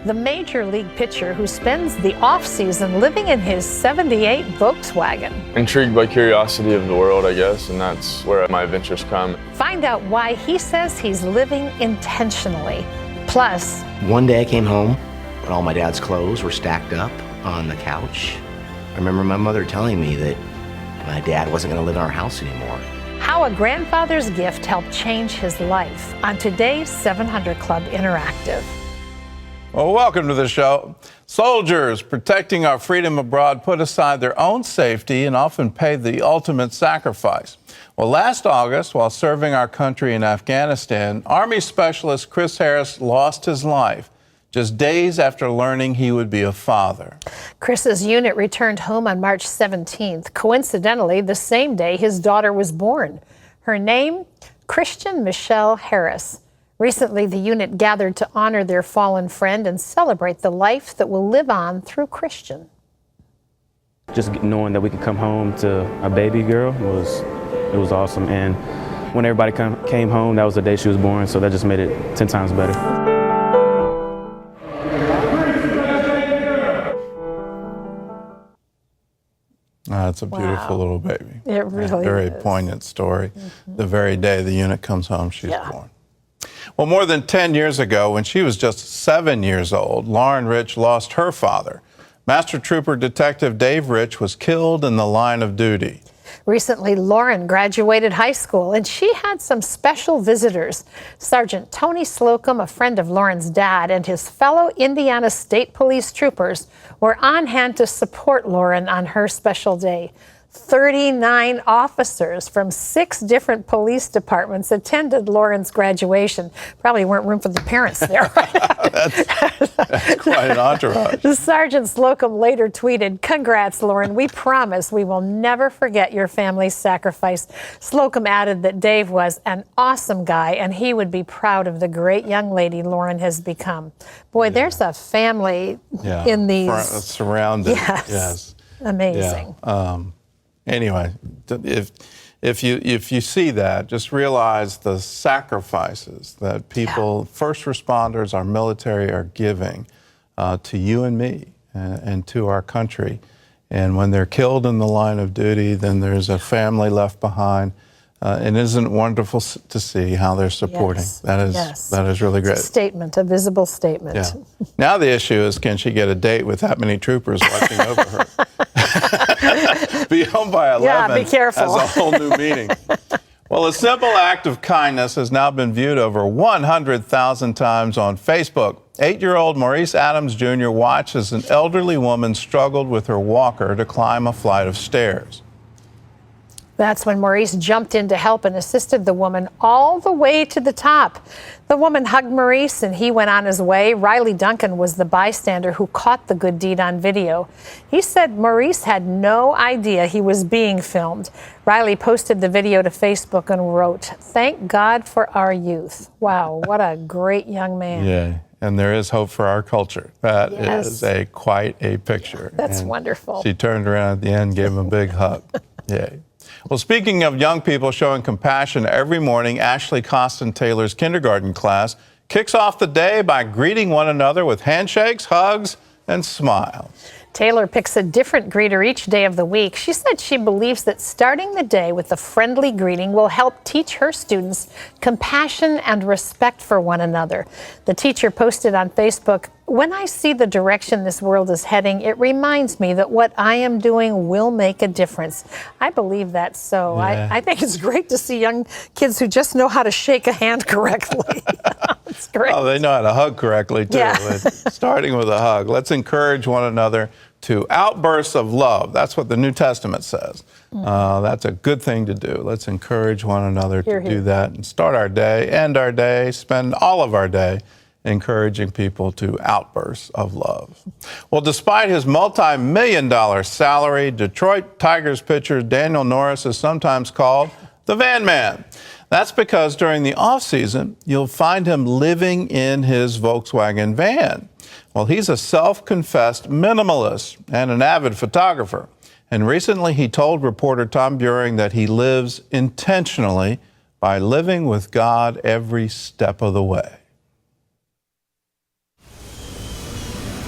The major league pitcher who spends the off-season living in his '78 Volkswagen. Intrigued by curiosity of the world, I guess, and that's where my adventures come. Find out why he says he's living intentionally. Plus, one day I came home and all my dad's clothes were stacked up on the couch. I remember my mother telling me that my dad wasn't going to live in our house anymore. how a grandfather's gift helped change his life on today's 700 Club Interactive. Well, welcome to the show. Soldiers protecting our freedom abroad put aside their own safety and often pay the ultimate sacrifice. Well, last August, while serving our country in Afghanistan, Army Specialist Chris Harris lost his life just days after learning he would be a father. Chris's unit returned home on March 17th. Coincidentally, the same day his daughter was born. Her name, Christian Michelle Harris. Recently, the unit gathered to honor their fallen friend and celebrate the life that will live on through Christian. Just knowing that we could come home to a baby girl was awesome. And when everybody came home, that was the day she was born, so that just made it 10 times better. It's a beautiful little baby. It really Very is. poignant story. The very day the unit comes home, she's born. Well, more than 10 years ago, when she was just 7 years old, Lauren Rich lost her father. Master Trooper Detective Dave Rich was killed in the line of duty. Recently, Lauren graduated high school, and she had some special visitors. Sergeant Tony Slocum, a friend of Lauren's dad, and his fellow Indiana State Police troopers were on hand to support Lauren on her special day. 39 officers from 6 different police departments attended Lauren's graduation. Probably weren't room for the parents there. That's quite an entourage. Sergeant Slocum later tweeted, "Congrats, Lauren. We promise we will never forget your family's sacrifice." Slocum added that Dave was an awesome guy and he would be proud of the great young lady Lauren has become. Boy, there's a family in these. Surrounded. Yes. Amazing. Anyway, if you see that, just realize the sacrifices that people, first responders, our military, are giving to you and me and to our country. And when they're killed in the line of duty, then there's a family left behind. And isn't it wonderful to see how they're supporting? That is really great. It's a statement, a visible statement. Yeah. Now the issue is, can she get a date with that many troopers watching over her? Be home by 11. Yeah, be careful. Has a whole new meaning. Well, a simple act of kindness has now been viewed over 100,000 times on Facebook. 8-year-old Maurice Adams Jr. watched as an elderly woman struggled with her walker to climb a flight of stairs. That's when Maurice jumped in to help and assisted the woman all the way to the top. The woman hugged Maurice and he went on his way. Riley Duncan was the bystander who caught the good deed on video. He said Maurice had no idea he was being filmed. Riley posted the video to Facebook and wrote, "Thank God for our youth." Wow, what a great young man. Yeah, and there is hope for our culture. That is quite a picture. That's and wonderful. She turned around at the end, gave him a big hug. Yay. Well, speaking of young people showing compassion every morning, Ashley Costin Taylor's kindergarten class kicks off the day by greeting one another with handshakes, hugs, and smiles. Taylor picks a different greeter each day of the week. She said she believes that starting the day with a friendly greeting will help teach her students compassion and respect for one another. The teacher posted on Facebook, "When I see the direction this world is heading, it reminds me that what I am doing will make a difference." I believe that's so. Yeah. I think it's great to see young kids who just know how to shake a hand correctly. It's great. Oh, they know how to hug correctly, too. Yeah. Starting with a hug. Let's encourage one another to outbursts of love. That's what the New Testament says. That's a good thing to do. Let's encourage one another to do that and start our day, end our day, spend all of our day encouraging people to outbursts of love. Well, despite his multi-million-dollar salary, Detroit Tigers pitcher Daniel Norris is sometimes called the Van Man. That's because during the offseason, you'll find him living in his Volkswagen van. Well, he's a self-confessed minimalist and an avid photographer. And recently he told reporter Tom Buring that he lives intentionally by living with God every step of the way.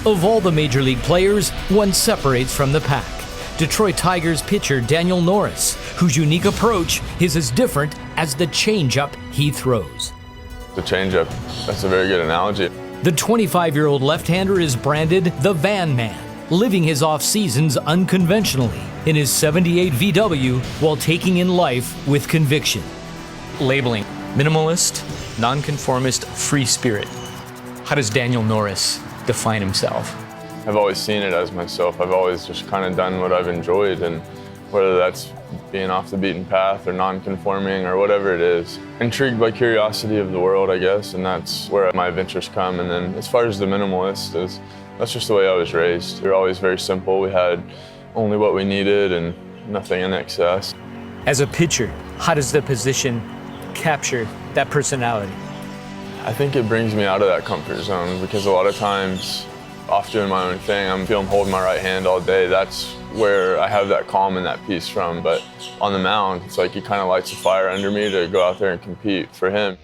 Of all the major league players, one separates from the pack. Detroit Tigers pitcher Daniel Norris, whose unique approach is as different as the changeup he throws. The changeup, that's a very good analogy. The 25-year-old left-hander is branded the Van Man, living his off-seasons unconventionally in his 78 VW while taking in life with conviction. Labeling: minimalist, non-conformist, free spirit. How does Daniel Norris define himself? I've always seen it as myself. I've always just kind of done what I've enjoyed, and whether that's being off the beaten path or non-conforming or whatever it is. Intrigued by curiosity of the world, I guess, and that's where my adventures come. And then as far as the minimalist is, that's just the way I was raised. We were always very simple. We had only what we needed and nothing in excess. As a pitcher, how does the position capture that personality? I think it brings me out of that comfort zone because a lot of times, off doing my own thing, I'm holding my right hand all day. That's where I have that calm and that peace from. But on the mound, it's like he kind of lights a fire under me to go out there and compete for him.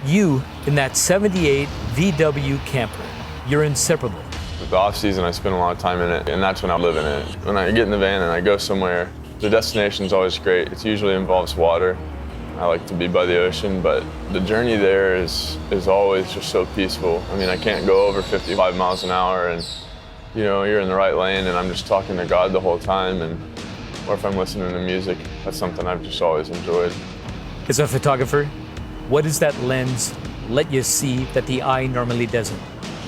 You, in that 78 VW camper, you're inseparable. With the off season, I spend a lot of time in it, and that's when I live in it. When I get in the van and I go somewhere, the destination's always great. It usually involves water. I like to be by the ocean, but the journey there is always just so peaceful. I mean, I can't go over 55 miles an hour and, you know, you're in the right lane and I'm just talking to God the whole time, or if I'm listening to music, that's something I've just always enjoyed. As a photographer, what does that lens let you see that the eye normally doesn't?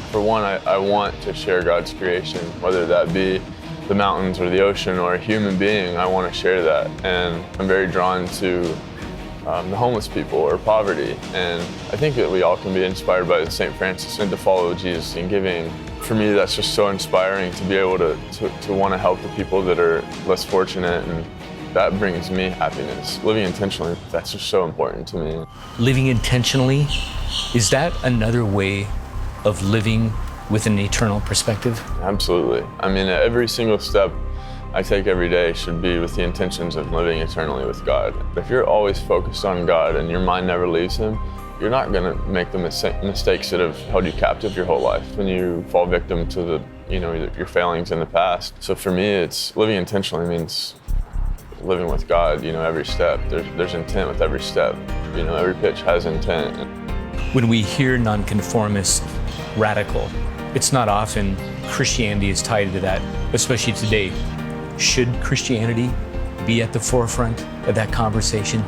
For one, I want to share God's creation, whether that be the mountains or the ocean or a human being. I want to share that, and I'm very drawn to the homeless people or poverty. And I think that we all can be inspired by St. Francis and to follow Jesus in giving. For me, that's just so inspiring to be able to want to help the people that are less fortunate, and that brings me happiness. Living intentionally, that's just so important to me. Living intentionally, is that another way of living with an eternal perspective? Absolutely. I mean, every single step I take every day should be with the intentions of living eternally with God. If you're always focused on God and your mind never leaves Him, you're not going to make the mistakes that have held you captive your whole life when you fall victim to your failings in the past. So for me, it's living intentionally means living with God. Every step. There's intent with every step. Every pitch has intent. When we hear nonconformist, radical, it's not often Christianity is tied to that, especially today. Should Christianity be at the forefront of that conversation?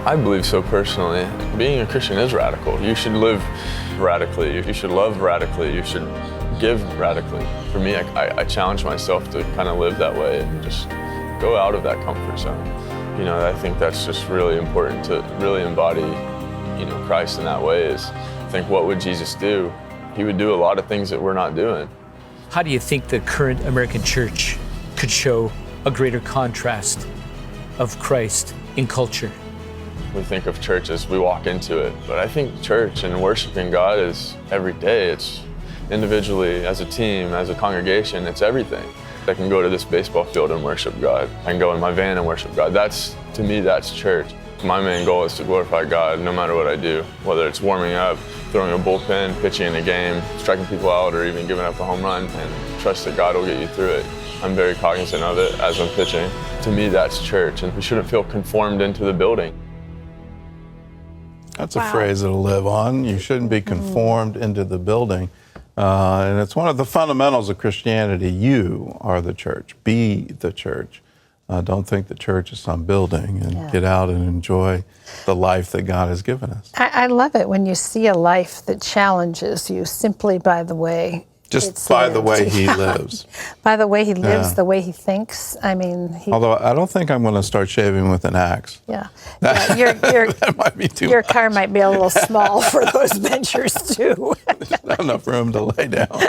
I believe so personally. Being a Christian is radical. You should live radically. You should love radically. You should give radically. For me, I challenge myself to kind of live that way and just go out of that comfort zone. I think that's just really important to really embody, Christ in that way. Is think, what would Jesus do? He would do a lot of things that we're not doing. How do you think the current American church could show a greater contrast of Christ in culture? We think of church as we walk into it, but I think church and worshiping God is every day. It's individually, as a team, as a congregation, it's everything. I can go to this baseball field and worship God. I can go in my van and worship God. To me, that's church. My main goal is to glorify God no matter what I do, whether it's warming up, throwing a bullpen, pitching in a game, striking people out, or even giving up a home run, and trust that God will get you through it. I'm very cognizant of it as I'm pitching. To me, that's church, and we shouldn't feel conformed into the building. That's a phrase that'll live on. You shouldn't be conformed into the building. And it's one of the fundamentals of Christianity. You are the church. Be the church. Don't think the church is some building, and get out and enjoy the life that God has given us. I love it when you see a life that challenges you simply by the way Just by the way he lives. By the way he lives, the way he thinks. I mean, although I don't think I'm going to start shaving with an axe. Yeah. That might be too Your much. car might be a little small for those ventures too. There's not enough room to lay down.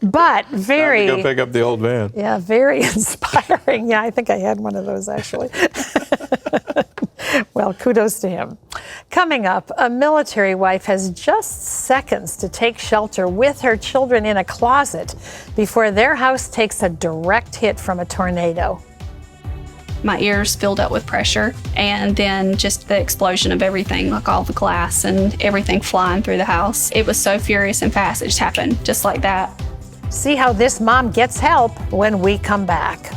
But very. Time to go pick up the old van. Yeah, very inspiring. Yeah, I think I had one of those actually. Well, kudos to him. Coming up, a military wife has just seconds to take shelter with her children in a closet before their house takes a direct hit from a tornado. My ears filled up with pressure, and then just the explosion of everything, like all the glass and everything flying through the house. It was so furious and fast, it just happened just like that. See how this mom gets help when we come back.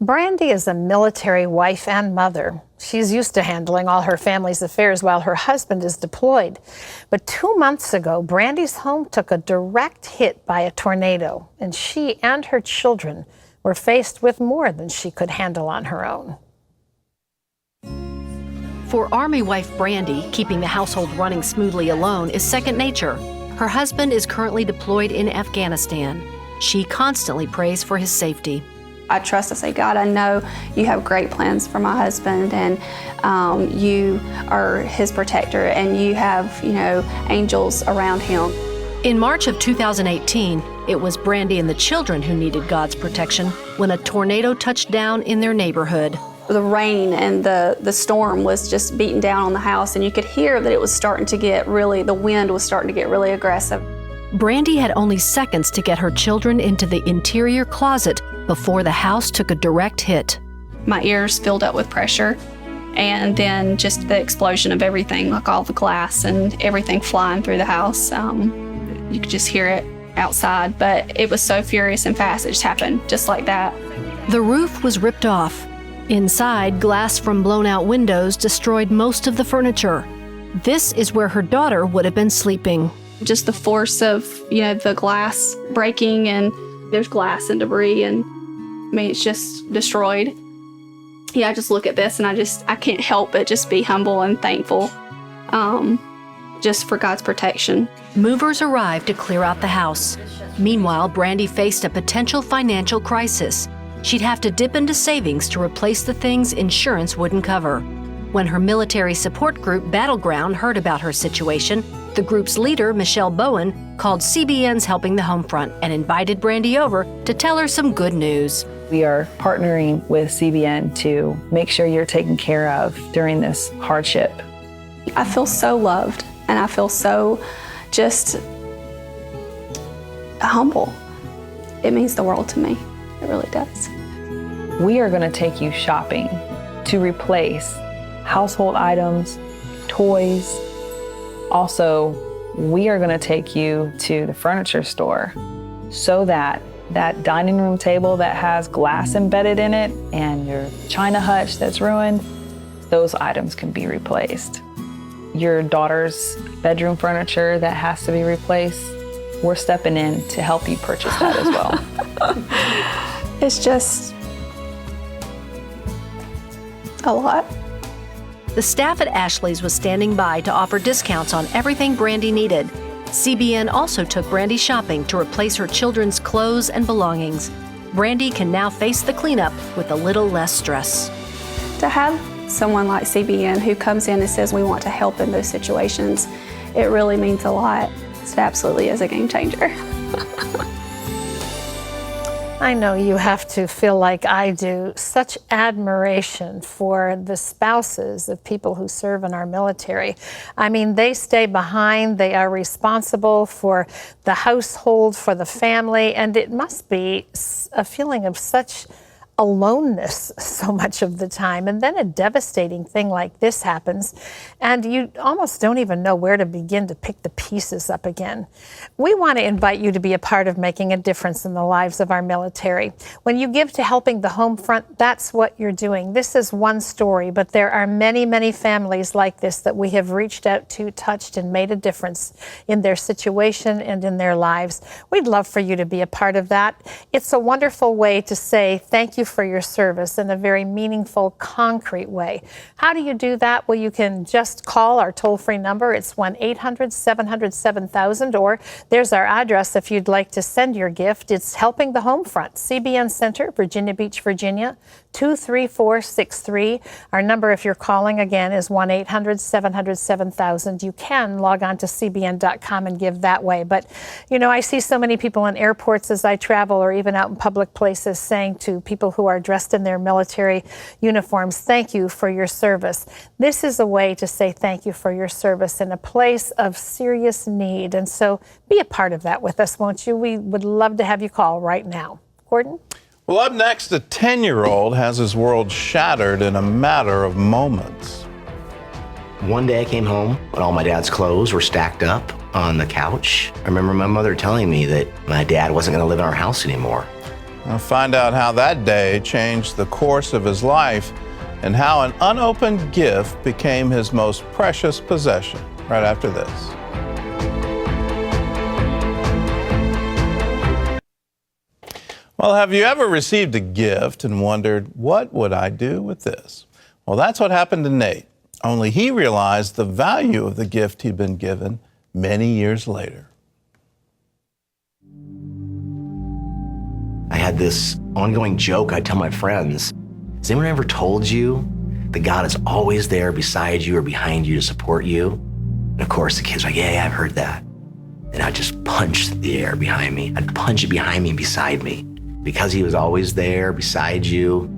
Brandy is a military wife and mother. She's used to handling all her family's affairs while her husband is deployed. But 2 months ago, Brandy's home took a direct hit by a tornado, and she and her children were faced with more than she could handle on her own. For Army wife Brandy, keeping the household running smoothly alone is second nature. Her husband is currently deployed in Afghanistan. She constantly prays for his safety. I trust, I say, God, I know you have great plans for my husband, and you are his protector, and you have, angels around him. In March of 2018, it was Brandy and the children who needed God's protection when a tornado touched down in their neighborhood. The rain and the storm was just beating down on the house, and you could hear that it was starting to get the wind was starting to get really aggressive. Brandy had only seconds to get her children into the interior closet before the house took a direct hit. My ears filled up with pressure, and then just the explosion of everything, like all the glass and everything flying through the house. You could just hear it outside, but it was so furious and fast, it just happened just like that. The roof was ripped off. Inside, glass from blown out windows destroyed most of the furniture. This is where her daughter would have been sleeping. Just the force of, the glass breaking, and there's glass and debris, and it's just destroyed. I just look at this and I can't help but just be humble and thankful just for God's protection. Movers arrived to clear out the house. Meanwhile, Brandy faced a potential financial crisis. She'd have to dip into savings to replace the things insurance wouldn't cover. When her military support group Battleground heard about her situation, the group's leader, Michelle Bowen, called CBN's Helping the Homefront and invited Brandy over to tell her some good news. We are partnering with CBN to make sure you're taken care of during this hardship. I feel so loved, and I feel so just humble. It means the world to me. It really does. We are going to take you shopping to replace household items, toys. Also, we are going to take you to the furniture store so that dining room table that has glass embedded in it and your china hutch that's ruined, those items can be replaced. Your daughter's bedroom furniture that has to be replaced, we're stepping in to help you purchase that as well. It's just a lot. The staff at Ashley's was standing by to offer discounts on everything Brandy needed. CBN also took Brandy shopping to replace her children's clothes and belongings. Brandy can now face the cleanup with a little less stress. To have someone like CBN who comes in and says we want to help in those situations, it really means a lot. It absolutely is a game changer. I know you have to feel like I do, such admiration for the spouses of people who serve in our military. I mean, they stay behind, they are responsible for the household, for the family, and it must be a feeling of such aloneness so much of the time. And then a devastating thing like this happens, and you almost don't even know where to begin to pick the pieces up again. We want to invite you to be a part of making a difference in the lives of our military. When you give to Helping the Homefront, that's what you're doing. This is one story, but there are many, many families like this that we have reached out to, touched, and made a difference in their situation and in their lives. We'd love for you to be a part of that. It's a wonderful way to say thank you for your service in a very meaningful, concrete way. How do you do that? Well, you can just call our toll-free number. It's 1-800-700-7000, or there's our address if you'd like to send your gift. It's Helping the Homefront, CBN Center, Virginia Beach, Virginia, 23463. Our number, if you're calling again, is 1-800-700-7000. You can log on to cbn.com and give that way. But, I see so many people in airports as I travel, or even out in public places, saying to people who are dressed in their military uniforms, thank you for your service. This is a way to say thank you for your service in a place of serious need. And so be a part of that with us, won't you? We would love to have you call right now. Gordon? Well, up next, a 10-year-old has his world shattered in a matter of moments. One day I came home and all my dad's clothes were stacked up on the couch. I remember my mother telling me that my dad wasn't going to live in our house anymore. I'll find out how that day changed the course of his life and how an unopened gift became his most precious possession right after this. Well, have you ever received a gift and wondered, what would I do with this? Well, that's what happened to Nate, only he realized the value of the gift he'd been given many years later. I had this ongoing joke I'd tell my friends. Has anyone ever told you that God is always there beside you or behind you to support you? And of course, the kids were like, yeah, I've heard that. And I'd just punch the air behind me. I'd punch it behind me and beside me. Because he was always there beside you,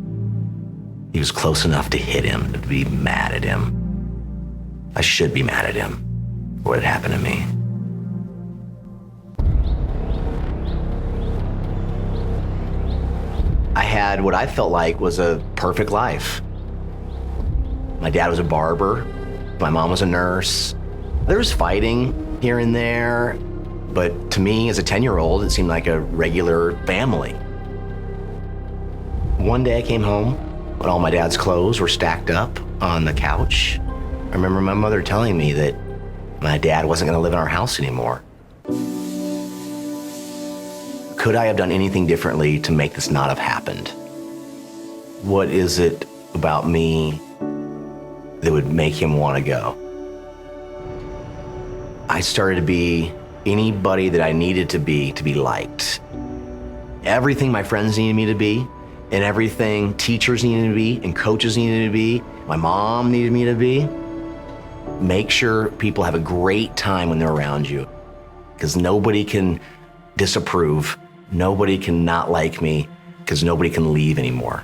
he was close enough to hit him, to be mad at him. I should be mad at him for what had happened to me. I had what I felt like was a perfect life. My dad was a barber. My mom was a nurse. There was fighting here and there, but to me as a 10-year-old, it seemed like a regular family. One day I came home and all my dad's clothes were stacked up on the couch. I remember my mother telling me that my dad wasn't going to live in our house anymore. Could I have done anything differently to make this not have happened? What is it about me that would make him want to go? I started to be anybody that I needed to be liked. Everything my friends needed me to be, and everything teachers needed to be, and coaches needed to be, my mom needed me to be. Make sure people have a great time when they're around you, because nobody can disapprove. Nobody can not like me, because nobody can leave anymore.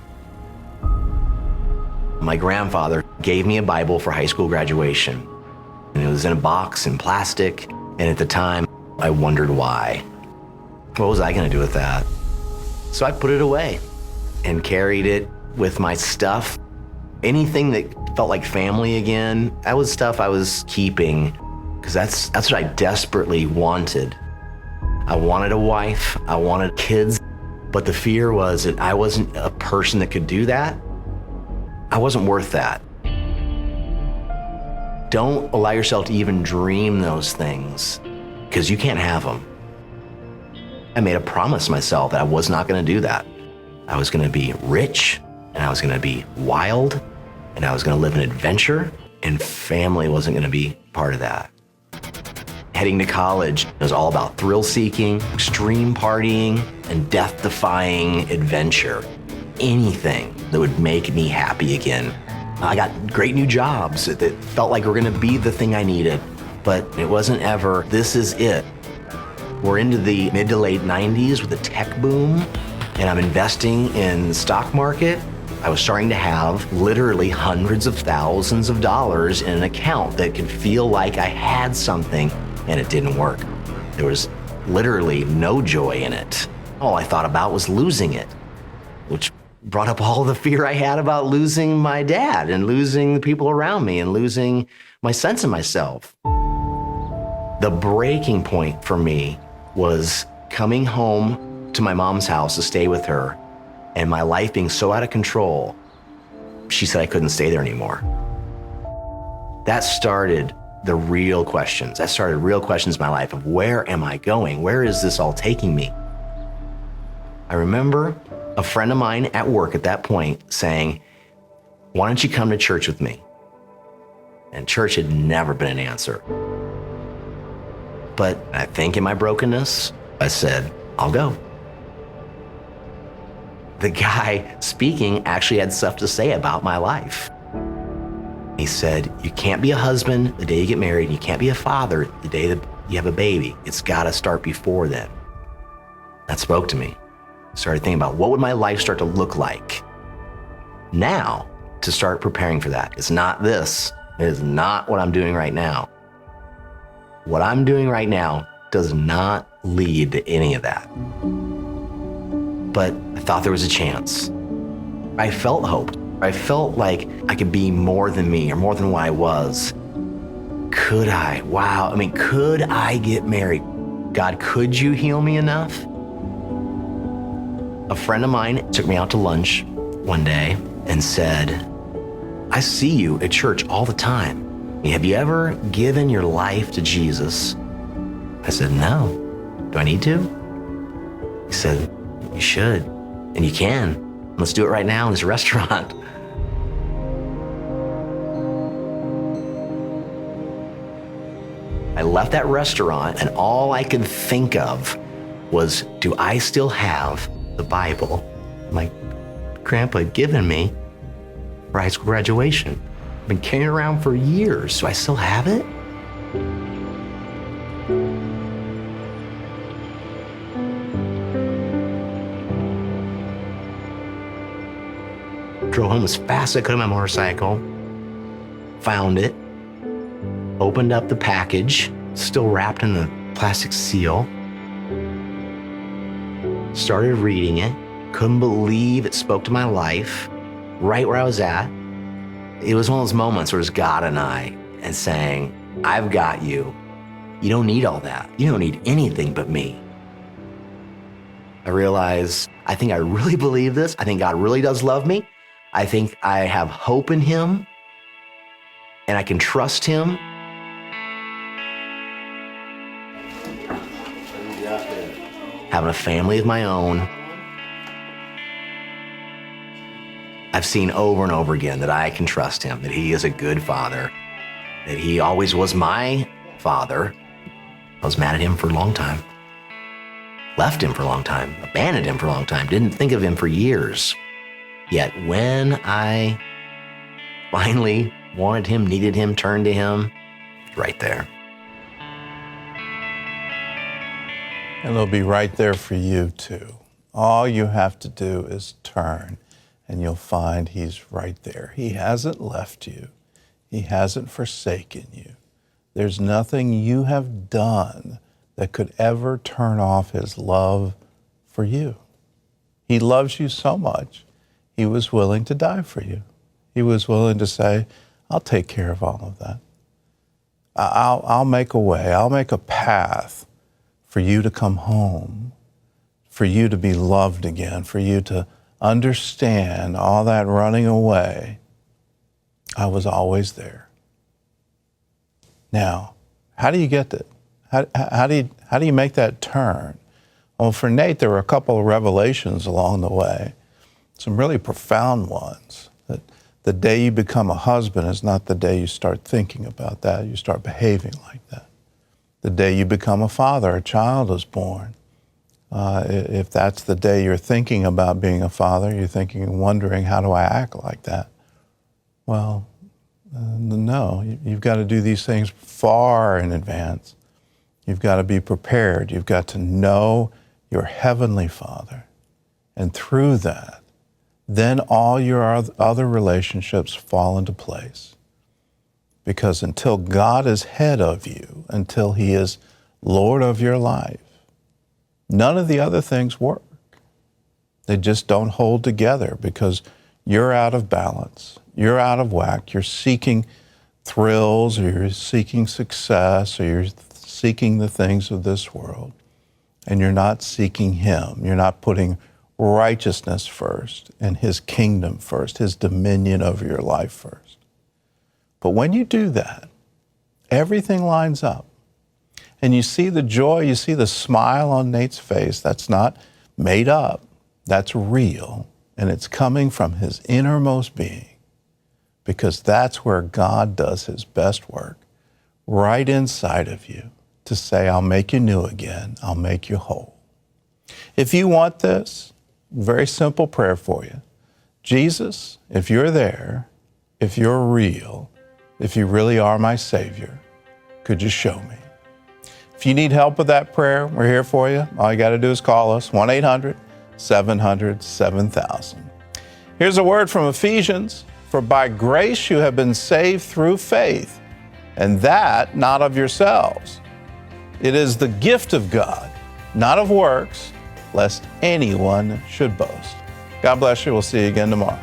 My grandfather gave me a Bible for high school graduation, and it was in a box in plastic, and at the time, I wondered why. What was I gonna do with that? So I put it away and carried it with my stuff. Anything that felt like family again, that was stuff I was keeping, because that's what I desperately wanted. I wanted a wife, I wanted kids, but the fear was that I wasn't a person that could do that. I wasn't worth that. Don't allow yourself to even dream those things, because you can't have them. I made a promise to myself that I was not going to do that. I was going to be rich, and I was going to be wild, and I was going to live an adventure, and family wasn't going to be part of that. Heading to college was all about thrill-seeking, extreme partying, and death-defying adventure. Anything that would make me happy again. I got great new jobs that felt like were going to be the thing I needed, but it wasn't ever, this is it. We're into the mid to late 90s with the tech boom, and I'm investing in the stock market. I was starting to have literally hundreds of thousands of dollars in an account that could feel like I had something, and it didn't work. There was literally no joy in it. All I thought about was losing it, which brought up all the fear I had about losing my dad and losing the people around me and losing my sense of myself. The breaking point for me was coming home to my mom's house to stay with her, and my life being so out of control, she said I couldn't stay there anymore. That started the real questions. That started real questions in my life of where am I going? Where is this all taking me? I remember a friend of mine at work at that point saying, why don't you come to church with me? And church had never been an answer. But I think in my brokenness, I said, I'll go. The guy speaking actually had stuff to say about my life. He said, you can't be a husband the day you get married, and you can't be a father the day that you have a baby. It's gotta start before then. That spoke to me. Started thinking about what would my life start to look like now to start preparing for that. It's not this. It is not what I'm doing right now. What I'm doing right now does not lead to any of that. but I thought there was a chance. I felt hope. I felt like I could be more than me or more than what I was. Could I? Wow. I mean, could I get married? God, could you heal me enough? A friend of mine took me out to lunch one day and said, I see you at church all the time. Have you ever given your life to Jesus? I said, no. Do I need to? He said, you should, and you can. Let's do it right now in this restaurant. I left that restaurant, and all I could think of was, do I still have the Bible my grandpa had given me for high school graduation? I've been carrying it around for years. Do I still have it? Drove home as fast as I could on my motorcycle, found it, opened up the package, still wrapped in the plastic seal, started reading it, couldn't believe it spoke to my life, right where I was at. It was one of those moments where it was God and I, and saying, I've got you. You don't need all that. You don't need anything but me. I realized, I think I really believe this. I think God really does love me. I think I have hope in him, and I can trust him. Having a family of my own, I've seen over and over again that I can trust him, that he is a good father, that he always was my father. I was mad at him for a long time, left him for a long time, abandoned him for a long time, didn't think of him for years. Yet when I finally wanted him, needed him, turned to him, right there. And it'll be right there for you too. All you have to do is turn, and you'll find he's right there. He hasn't left you. He hasn't forsaken you. There's nothing you have done that could ever turn off his love for you. He loves you so much, he was willing to die for you. He was willing to say, I'll take care of all of that. I'll make a way. I'll make a path for you to come home, for you to be loved again, for you to understand all that running away. I was always there. Now, how do you get that? How do you make that turn? Well, for Nate, there were a couple of revelations along the way, some really profound ones. That the day you become a husband is not the day you start thinking about that. You start behaving like that. The day you become a father, a child is born. If that's the day you're thinking about being a father, you're thinking and wondering, how do I act like that? Well, no, you've got to do these things far in advance. You've got to be prepared. You've got to know your heavenly Father. And through that, then all your other relationships fall into place. Because until God is head of you, until he is Lord of your life, none of the other things work. They just don't hold together because you're out of balance. You're out of whack. You're seeking thrills, or you're seeking success, or you're seeking the things of this world. And you're not seeking him. You're not putting righteousness first and his kingdom first, his dominion over your life first. But when you do that, everything lines up. And you see the joy, you see the smile on Nate's face. That's not made up. That's real. And it's coming from his innermost being, because that's where God does his best work, right inside of you, to say, I'll make you new again. I'll make you whole. If you want this, very simple prayer for you. Jesus, if you're there, if you're real, if you really are my Savior, could you show me? If you need help with that prayer, we're here for you. All you got to do is call us, 1-800-700-7000. Here's a word from Ephesians. For by grace you have been saved through faith, and that not of yourselves. It is the gift of God, not of works, lest anyone should boast. God bless you. We'll see you again tomorrow.